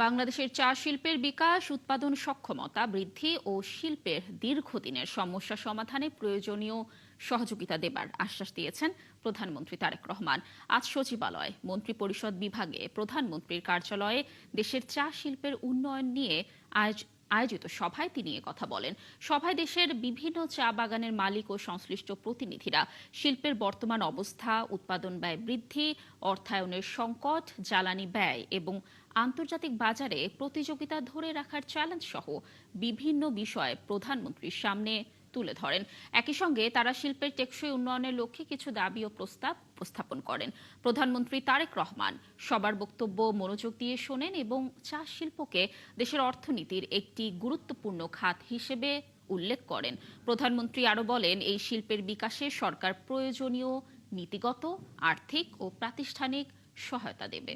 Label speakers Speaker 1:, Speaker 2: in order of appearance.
Speaker 1: বাংলাদেশের চা শিল্পের বিকাশ, উৎপাদন সক্ষমতা বৃদ্ধি ও শিল্পের দীর্ঘদিনের সমস্যা সমাধানে প্রয়োজনীয় সহযোগিতা দেবার আশ্বাস দিয়েছেন প্রধানমন্ত্রী তারেক রহমান। আজ সচিবালয় মন্ত্রিপরিষদ বিভাগে প্রধানমন্ত্রীর কার্যালয়ে দেশের চা শিল্পের উন্নয়ন নিয়ে আয়োজিত সভায় তিনি কথা বলেন। সভায় দেশের বিভিন্ন চা বাগানের মালিক ও সংশ্লিষ্ট প্রতিনিধিরা শিল্পের বর্তমান অবস্থা, উৎপাদন ব্যয় বৃদ্ধি, অর্থায়নের সংকট, জ্বালানি ব্যয় এবং আন্তর্জাতিক বাজারে প্রতিযোগিতা ধরে রাখার চ্যালেঞ্জ সহ বিভিন্ন বিষয় প্রধানমন্ত্রীর সামনে তুলে ধরেন। একই সঙ্গে তারা শিল্পের টেকসই উন্নয়নের লক্ষ্যে কিছু দাবি ও প্রস্তাব উপস্থাপন করেন। প্রধানমন্ত্রী তারেক রহমান সবার বক্তব্য মনোযোগ দিয়ে শোনেন এবং চা শিল্পকে দেশের অর্থনীতির একটি গুরুত্বপূর্ণ খাত হিসেবে উল্লেখ করেন। প্রধানমন্ত্রী আরও বলেন, এই শিল্পের বিকাশে সরকার প্রয়োজনীয় নীতিগত, আর্থিক ও প্রাতিষ্ঠানিক সহায়তা দেবে।